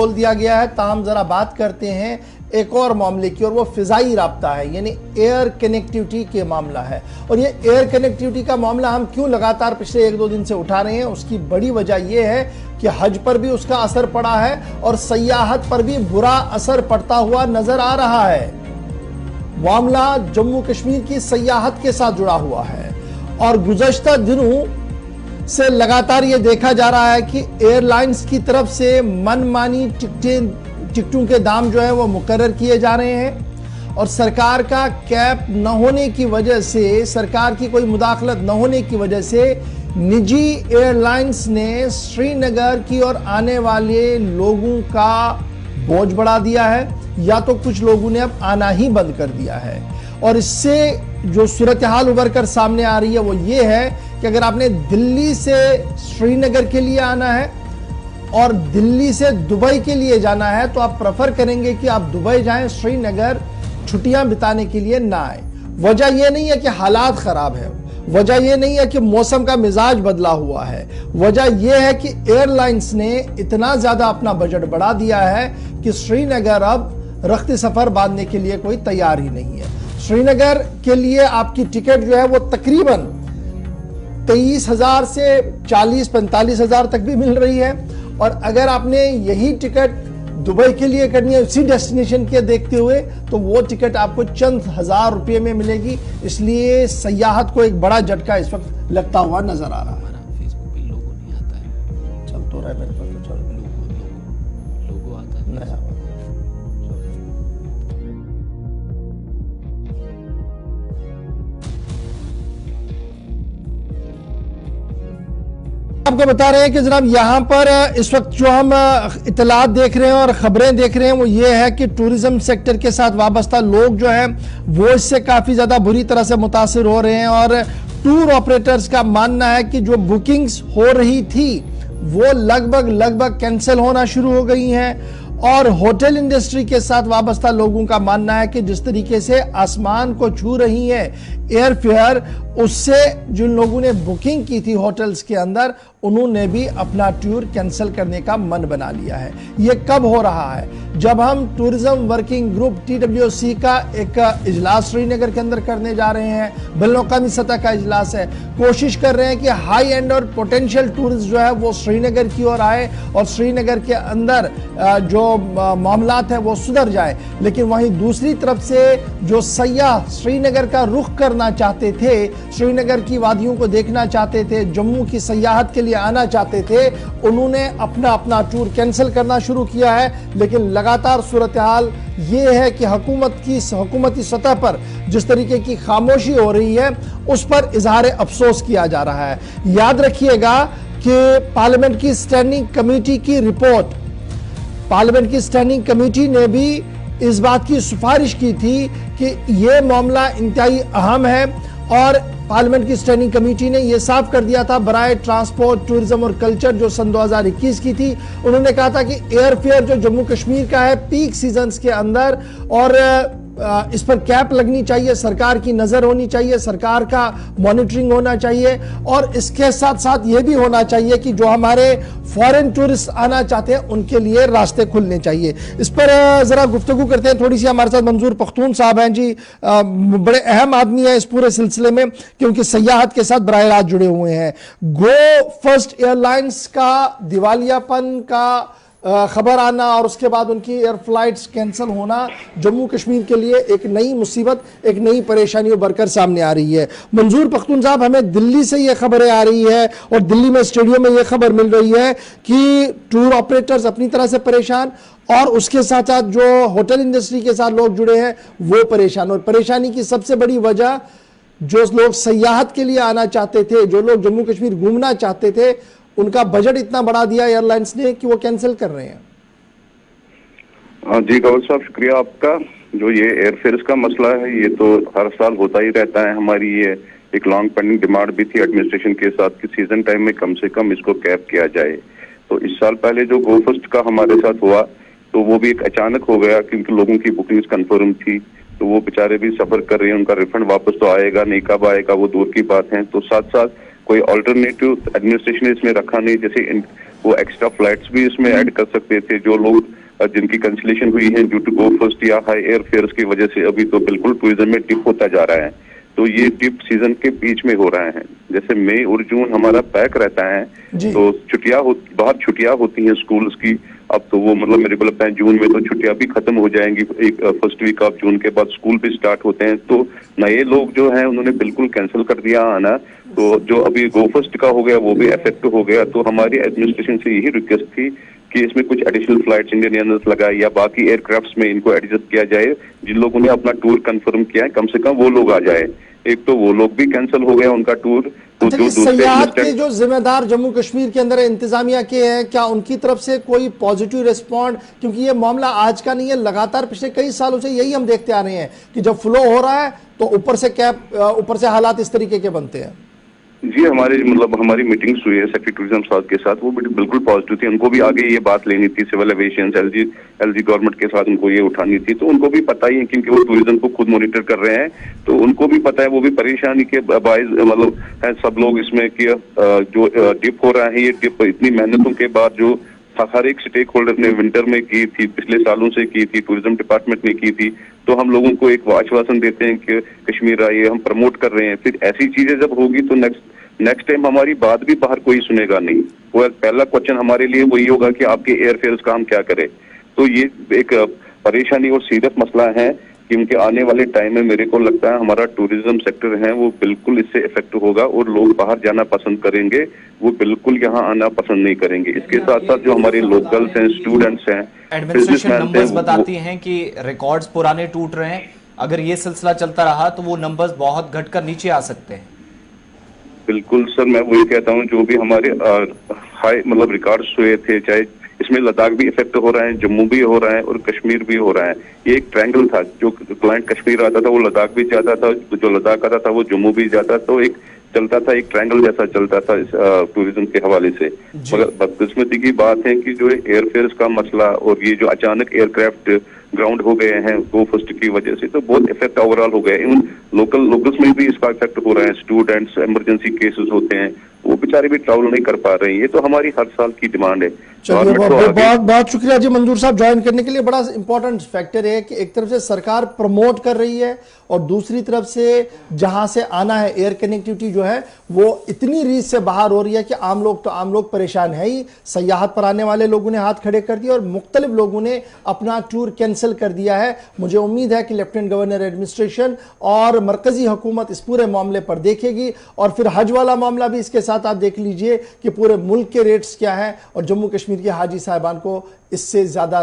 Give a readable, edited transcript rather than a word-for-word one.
बोल दिया गया है। ताहम जरा बात करते हैं एक और मामले की, और वो फिजाई राब्ता है, यानी एयर कनेक्टिविटी के मामला है। और ये एयर कनेक्टिविटी का मामला हम क्यों लगातार पिछले 1-2 दिन से उठा रहे हैं, उसकी बड़ी वजह यह है कि हज पर भी उसका असर पड़ा है और सयाहत पर भी बुरा असर पड़ता हुआ नजर आ रहा है। मामला जम्मू कश्मीर की सयाहत के साथ जुड़ा हुआ है और गुज़श्ता दिनों से लगातार ये देखा जा रहा है कि एयरलाइंस की तरफ से मनमानी टिकटों के दाम जो है वो मुकर्रर किए जा रहे हैं और सरकार का कैप न होने की वजह से, सरकार की कोई मुदाखलत न होने की वजह से निजी एयरलाइंस ने श्रीनगर की ओर आने वाले लोगों का बोझ बढ़ा दिया है, या तो कुछ लोगों ने अब आना ही बंद कर दिया है। और इससे जो सूरत हाल उभर कर सामने आ रही है वो ये है कि अगर आपने दिल्ली से श्रीनगर के लिए आना है और दिल्ली से दुबई के लिए जाना है तो आप प्रेफर करेंगे कि आप दुबई जाएं, श्रीनगर छुट्टियां बिताने के लिए ना आए। वजह यह नहीं है कि हालात खराब है, वजह यह नहीं है कि मौसम का मिजाज बदला हुआ है, वजह यह है कि एयरलाइंस ने इतना ज्यादा अपना बजट बढ़ा दिया है कि श्रीनगर अब रख्ती सफर बांधने के लिए कोई तैयार ही नहीं है। श्रीनगर के लिए आपकी टिकट जो है वो तकरीबन 23,000 से 40-45 हजार तक भी मिल रही है। और अगर आपने यही टिकट दुबई के लिए करनी है उसी डेस्टिनेशन के देखते हुए, तो वो टिकट आपको चंद हजार रुपये में मिलेगी। इसलिए सयाहत को एक बड़ा झटका इस वक्त लगता हुआ नजर आ रहा है। फेसबुक पे लोगो नहीं आता है, चल तो रहा है मेरे पास, तो चल लोगो आता है नया। आपको बता रहे हैं कि जनाब यहाँ पर इस वक्त जो हम इतलात देख रहे हैं और खबरें देख रहे हैं वो ये है कि टूरिज्म सेक्टर के साथ वाबस्ता लोग जो हैं वो इससे काफ़ी ज़्यादा बुरी तरह से मुतासिर हो रहे हैं। और टूर ऑपरेटर्स का मानना है कि जो बुकिंग्स हो रही थी वो लगभग कैंसिल होना शुरू हो गई हैं। और होटल इंडस्ट्री के साथ वाबस्ता लोगों का मानना है कि जिस तरीके से आसमान को छू रही है एयर फेयर, उससे जिन लोगों ने बुकिंग की थी होटल्स के अंदर उन्होंने भी अपना टूर कैंसिल करने का मन बना लिया है। ये कब हो रहा है? जब हम टूरिज्म वर्किंग ग्रुप TWC का एक इजलास श्रीनगर के अंदर करने जा रहे हैं, बैनुल-अक़वामी सतह का इजलास है, कोशिश कर रहे हैं कि हाई एंड और पोटेंशियल टूरिस्ट जो है वो श्रीनगर की ओर आए और श्रीनगर के अंदर जो मामलात है वो सुधर जाए। लेकिन वहीं दूसरी तरफ से जो सयाह श्रीनगर का रुख करना चाहते थे, श्रीनगर की वादियों को देखना चाहते थे, जम्मू की सयाहत के लिए आना चाहते थे, उन्होंने अपना टूर कैंसिल करना शुरू किया है। लेकिन लगातार सूरत हाल ये है कि हुकूमती सतह पर जिस तरीके की खामोशी हो रही है उस पर इजहार अफसोस किया जा रहा है। याद रखिएगा कि पार्लियामेंट की स्टैंडिंग कमेटी की रिपोर्ट, पार्लियामेंट की स्टैंडिंग कमेटी ने भी इस बात की सिफारिश की थी कि यह मामला इंतहाई अहम है और पार्लियामेंट की स्टैंडिंग कमेटी ने यह साफ कर दिया था बराए ट्रांसपोर्ट, टूरिज्म और कल्चर जो सन 2021 की थी, उन्होंने कहा था कि एयरफेयर जो जम्मू कश्मीर का है पीक सीजन्स के अंदर और इस पर कैप लगनी चाहिए, सरकार की नजर होनी चाहिए, सरकार का मॉनिटरिंग होना चाहिए और इसके साथ साथ ये भी होना चाहिए कि जो हमारे फॉरेन टूरिस्ट आना चाहते हैं उनके लिए रास्ते खुलने चाहिए। इस पर जरा गुफ्तगू करते हैं थोड़ी सी। हमारे साथ मंजूर पख्तून साहब हैं जी, बड़े अहम आदमी है इस पूरे सिलसिले में क्योंकि सयाहत के साथ बराह रास्त जुड़े हुए हैं। गो फर्स्ट एयरलाइंस का दिवालियापन का खबर आना और उसके बाद उनकी एयर फ्लाइट्स कैंसिल होना जम्मू कश्मीर के लिए एक नई मुसीबत, एक नई परेशानी उभर कर सामने आ रही है। मंजूर पख्तून साहब, हमें दिल्ली से ये खबरें आ रही है और दिल्ली में स्टेडियम में ये खबर मिल रही है कि टूर ऑपरेटर्स अपनी तरह से परेशान और उसके साथ साथ जो होटल इंडस्ट्री के साथ लोग जुड़े हैं वो परेशान। और परेशानी की सबसे बड़ी वजह जो लोग सयाहत के लिए आना चाहते थे, जो लोग जम्मू कश्मीर घूमना चाहते थे, उनका बजट इतना बढ़ा दिया एयरलाइंस ने कि वो कैंसिल कर रहे हैं। जी गौर साहब, शुक्रिया आपका। जो ये एयरफेयर्स का मसला है ये तो हर साल होता ही रहता है। हमारी ये एक लॉन्ग पेंडिंग डिमांड भी थी एडमिनिस्ट्रेशन के साथ कि सीजन टाइम में कम से कम इसको कैप किया जाए। तो इस साल पहले जो गो फर्स्ट का हमारे साथ हुआ तो वो भी एक अचानक हो गया क्योंकि लोगों की बुकिंग्स कंफर्म थी, तो वो बेचारे भी सफर कर रहे हैं, उनका रिफंड वापस तो आएगा नहीं, कब आएगा वो दूर की बात है। तो साथ साथ कोई अल्टरनेटिव एडमिनिस्ट्रेशन ने इसमें रखा नहीं, जैसे वो एक्स्ट्रा फ्लाइट्स भी इसमें ऐड कर सकते थे। जो लोग जिनकी कैंसिलेशन हुई है ड्यू टू गो फर्स्ट या हाई एयर फेयर्स की वजह से अभी तो बिल्कुल टूरिज्म में डिप होता जा रहा है। तो ये डिप सीजन के बीच में हो रहा है। जैसे मई और जून हमारा पैक रहता है, तो बाहर छुट्टियां होती हैं स्कूल्स की। अब तो वो मतलब मेरे को लगता है जून में तो छुट्टियां भी खत्म हो जाएंगी। एक फर्स्ट वीक ऑफ जून के बाद स्कूल भी स्टार्ट होते हैं। तो नए लोग जो हैं उन्होंने बिल्कुल कैंसिल कर दिया आना। तो जो अभी गो फर्स्ट का हो गया वो भी इफेक्ट हो गया। तो हमारी एडमिनिस्ट्रेशन से यही रिक्वेस्ट थी कि इसमें कुछ एडिशनल फ्लाइट्स इंडियन एयरलाइंस लगाए या बाकी एयरक्राफ्ट्स में इनको एडजस्ट किया जाए। जिन लोगों ने अपना टूर कंफर्म किया है कम से कम वो लोग आ जाए। एक तो वो लोग भी कैंसिल हो गया उनका टूर। तो अच्छा, जो सयाहत के जो जिम्मेदार जम्मू कश्मीर के अंदर इंतजामिया के हैं, क्या उनकी तरफ से कोई पॉजिटिव रिस्पॉन्ड? क्योंकि ये मामला आज का नहीं है, लगातार पिछले कई सालों से यही हम देखते आ रहे हैं कि जब फ्लो हो रहा है तो ऊपर से हालात इस तरीके के बनते हैं। जी, हमारी मीटिंग्स हुई है सेक्रेटरी टूरिज्म साहब के साथ, वो बिल्कुल पॉजिटिव थी। उनको भी आगे ये बात लेनी थी, सिविल एविएशन एलजी गवर्नमेंट के साथ उनको ये उठानी थी। तो उनको भी पता ही है क्योंकि वो टूरिज्म को खुद मॉनिटर कर रहे हैं, तो उनको भी पता है। वो भी परेशानी के बायस है सब लोग इसमें कि जो डिप हो रहा है, ये डिप इतनी मेहनतों के बाद जो हर एक स्टेक होल्डर ने विंटर में की थी, पिछले सालों से की थी, टूरिज्म डिपार्टमेंट ने की थी। तो हम लोगों को एक आश्वासन देते हैं कि कश्मीर आइए, हम प्रमोट कर रहे हैं। फिर ऐसी चीजें जब होगी तो नेक्स्ट टाइम हमारी बात भी बाहर कोई सुनेगा नहीं। वो पहला क्वेश्चन हमारे लिए वही होगा कि आपके एयरफेयर्स का हम क्या करें। तो ये एक परेशानी और सीरियस मसला है क्योंकि आने वाले टाइम में मेरे को लगता है हमारा टूरिज्म सेक्टर है वो बिल्कुल इससे इफेक्ट होगा और लोग बाहर जाना पसंद करेंगे, वो बिल्कुल यहाँ आना पसंद नहीं करेंगे। इसके साथ साथ जो हमारे लोकल्स हैं, स्टूडेंट्स हैं, एडमिनिस्ट्रेशन नंबर्स बताती हैं कि रिकॉर्ड्स पुराने टूट रहे हैं। अगर ये सिलसिला चलता रहा तो वो नंबर्स बहुत घटकर नीचे आ सकते हैं। बिल्कुल सर, मैं वही कहता हूँ जो भी हमारे हाई रिकॉर्ड्स हुए थे, चाहे इसमें लद्दाख भी इफेक्ट हो रहा है, जम्मू भी हो रहा है और कश्मीर भी हो रहा है। ये एक ट्रायंगल था, जो क्लाइंट कश्मीर आता था वो लद्दाख भी जाता था, जो लद्दाख आता था वो जम्मू भी जाता था। तो एक चलता था, एक ट्रायंगल जैसा चलता था टूरिज्म के हवाले से। मगर बदकिस्मती की बात है कि जो एयरफेयर्स का मसला और ये जो अचानक एयरक्राफ्ट ग्राउंड हो गए हैं गो फर्स्ट की वजह से, तो बहुत इफेक्ट ओवरऑल हो गया। इवन लोकल्स में भी इसका इफेक्ट हो रहा है। स्टूडेंट्स, इमरजेंसी केसेस होते हैं, वो बेचारे भी ट्रैवल नहीं कर पा रहे हैं। ये तो हमारी हर साल की डिमांड है। चलिए, बहुत बहुत शुक्रिया जी मंजूर साहब ज्वाइन करने के लिए। बड़ा इंपॉर्टेंट फैक्टर है कि एक तरफ से सरकार प्रमोट कर रही है और दूसरी तरफ से जहां से आना है एयर कनेक्टिविटी जो है वो इतनी रीच से बाहर हो रही है कि आम लोग परेशान है ही। सयाहत पर आने वाले लोगों ने हाथ खड़े कर दिए और मुख्तलिफ लोगों ने अपना टूर कैंसिल कर दिया है। मुझे उम्मीद है कि लेफ्टिनेंट गवर्नर एडमिनिस्ट्रेशन और मरकजी हुकूमत इस पूरे मामले पर देखेगी और फिर हज वाला मामला भी इसके साथ आप देख लीजिए कि पूरे मुल्क के रेट्स क्या हैं और जम्मू कश्मीर के हाजी साहिबान को इससे ज्यादा